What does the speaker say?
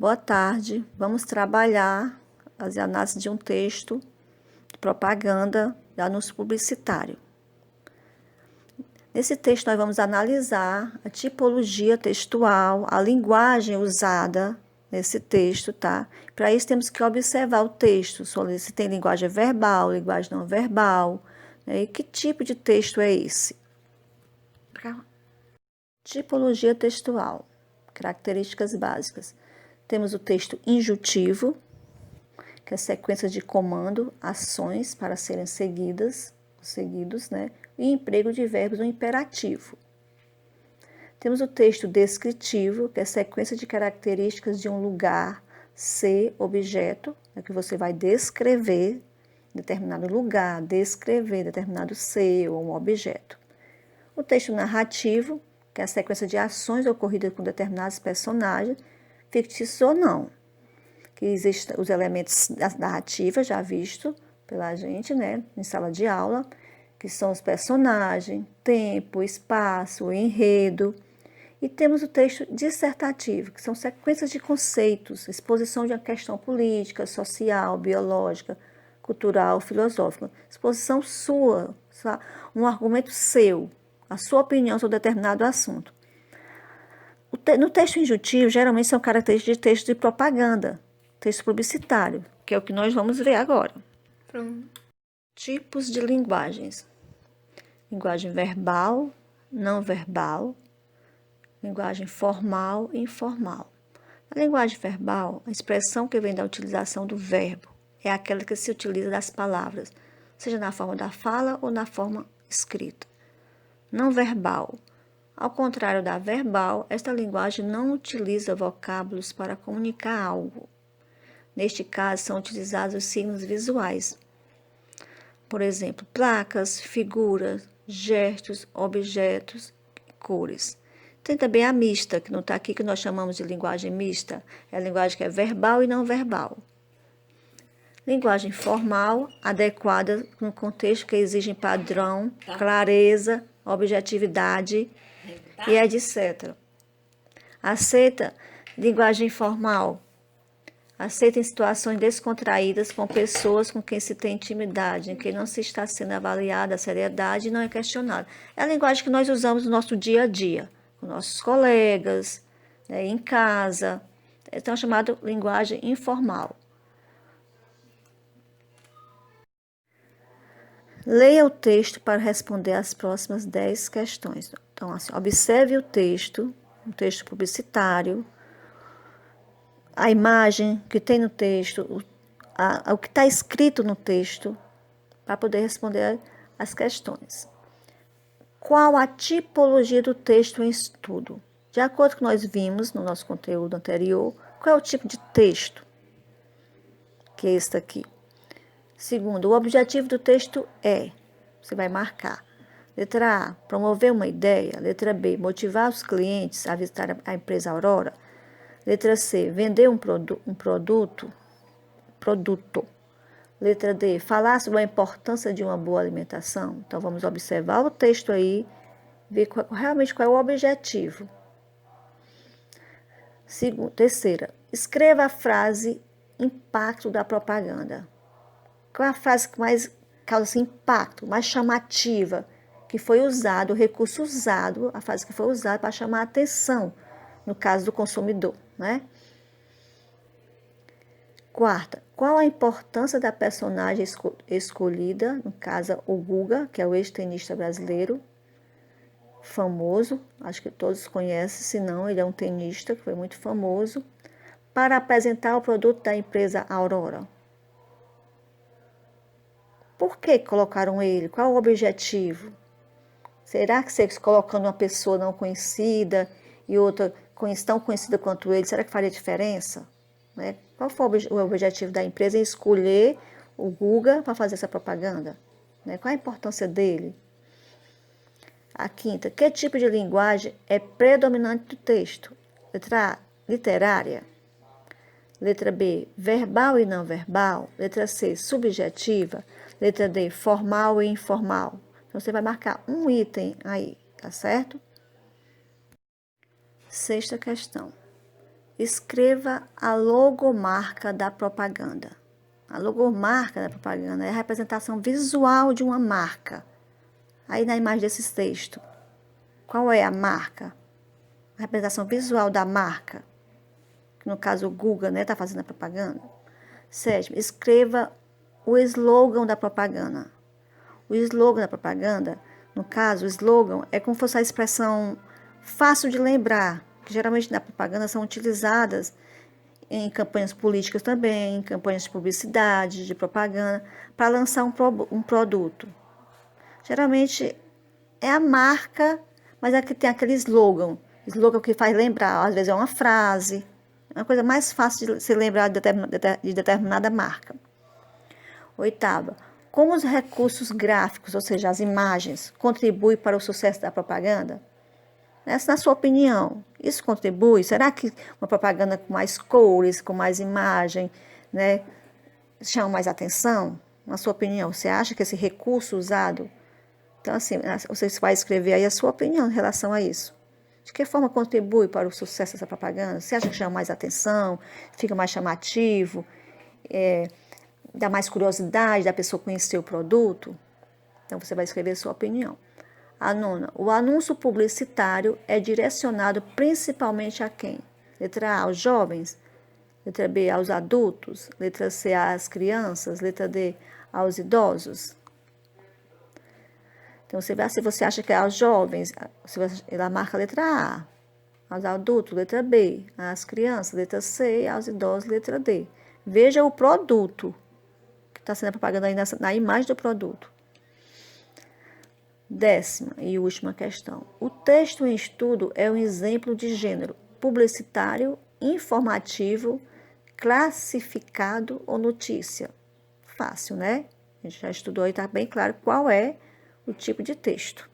Boa tarde, vamos trabalhar as análises de um texto de propaganda de anúncio publicitário. Nesse texto nós vamos analisar a tipologia textual, a linguagem usada nesse texto, tá? Para isso temos que observar o texto, se tem linguagem verbal, linguagem não verbal, né? E que tipo de texto é esse? Tipologia textual, características básicas. Temos o texto injuntivo, que é sequência de comando, ações para serem seguidos, né? E emprego de verbos no imperativo. Temos o texto descritivo, que é sequência de características de um lugar, ser, objeto, é que você vai descrever determinado lugar, descrever determinado ser ou um objeto. O texto narrativo, que é a sequência de ações ocorridas com determinados personagens, fictícios ou não, que existem os elementos da narrativa já visto pela gente, né, em sala de aula, que são os personagens, tempo, espaço, enredo. E temos o texto dissertativo, que são sequências de conceitos, exposição de uma questão política, social, biológica, cultural, filosófica. Exposição sua, um argumento seu, a sua opinião sobre determinado assunto. No texto injuntivo, geralmente são características de texto de propaganda, texto publicitário, que é o que nós vamos ver agora. Pronto. Tipos de linguagens. Linguagem verbal, não verbal, linguagem formal e informal. Na linguagem verbal, a expressão que vem da utilização do verbo é aquela que se utiliza das palavras, seja na forma da fala ou na forma escrita. Não verbal. Ao contrário da verbal, esta linguagem não utiliza vocábulos para comunicar algo. Neste caso, são utilizados os signos visuais. Por exemplo, placas, figuras, gestos, objetos e cores. Tem também a mista, que não está aqui, que nós chamamos de linguagem mista. É a linguagem que é verbal e não verbal. Linguagem formal, adequada no contexto que exige padrão, clareza, objetividade e etc. Aceita linguagem informal. Aceita em situações descontraídas com pessoas com quem se tem intimidade, em que não se está sendo avaliada a seriedade e não é questionada. É a linguagem que nós usamos no nosso dia a dia, com nossos colegas, né, em casa. Então, é chamada linguagem informal. Leia o texto para responder as próximas 10 questões. Então, assim, observe o texto, um texto publicitário, a imagem que tem no texto, o que está escrito no texto, para poder responder as questões. Qual a tipologia do texto em estudo? De acordo com o que nós vimos no nosso conteúdo anterior, qual é o tipo de texto? Que é este aqui. Segundo, o objetivo do texto é, você vai marcar. Letra A, promover uma ideia. Letra B, motivar os clientes a visitar a empresa Aurora. Letra C, vender um produto. Letra D, falar sobre a importância de uma boa alimentação. Então, vamos observar o texto aí, ver realmente qual é o objetivo. Terceira, escreva a frase impacto da propaganda. Qual é a frase que mais causa impacto, mais chamativa, que foi usado, o recurso usado, a frase que foi usada para chamar a atenção, no caso do consumidor, né? Quarta, qual a importância da personagem escolhida, no caso o Guga, que é o ex-tenista brasileiro, famoso, acho que todos conhecem, se não, ele é um tenista que foi muito famoso, para apresentar o produto da empresa Aurora. Por que colocaram ele? Qual o objetivo? Será que se eles colocando uma pessoa não conhecida e outra tão conhecida quanto ele, será que faria diferença? Né? Qual foi o objetivo da empresa em escolher o Guga para fazer essa propaganda? Né? Qual a importância dele? A quinta, que tipo de linguagem é predominante do texto? Letra A, literária. Letra B, verbal e não verbal. Letra C, subjetiva. Letra D, formal e informal. Então, você vai marcar um item aí, tá certo? Sexta questão. escreva a logomarca da propaganda. A logomarca da propaganda é a representação visual de uma marca. Aí na imagem desses textos, qual é a marca? A representação visual da marca. Que no caso o Google, né, está fazendo a propaganda. 7. Escreva o slogan da propaganda. O slogan da propaganda, no caso, o slogan é como se fosse a expressão fácil de lembrar, que geralmente na propaganda são utilizadas em campanhas políticas também, em campanhas de publicidade, de propaganda, para lançar um produto. Geralmente é a marca, mas é que tem aquele slogan que faz lembrar, às vezes é uma frase, é uma coisa mais fácil de se lembrar de determinada marca. 8ª, como os recursos gráficos, ou seja, as imagens, contribuem para o sucesso da propaganda? Essa, na sua opinião, isso contribui? Será que uma propaganda com mais cores, com mais imagem, né, chama mais atenção? Na sua opinião, você acha que esse recurso usado... Então, assim, você vai escrever aí a sua opinião em relação a isso. De que forma contribui para o sucesso dessa propaganda? Você acha que chama mais atenção, fica mais chamativo, dá mais curiosidade da pessoa conhecer o produto? Então, você vai escrever a sua opinião. A 9ª, o anúncio publicitário é direcionado principalmente a quem? Letra A, aos jovens. Letra B, aos adultos. Letra C, às crianças. Letra D, aos idosos. Então, se você acha que é aos jovens, ela marca a letra A. Aos adultos, letra B. Às crianças, letra C. Aos idosos, letra D. Veja o produto que está sendo propaganda aí na imagem do produto. 10ª e última questão. O texto em estudo é um exemplo de gênero publicitário, informativo, classificado ou notícia. Fácil, né? A gente já estudou e está bem claro qual é o tipo de texto.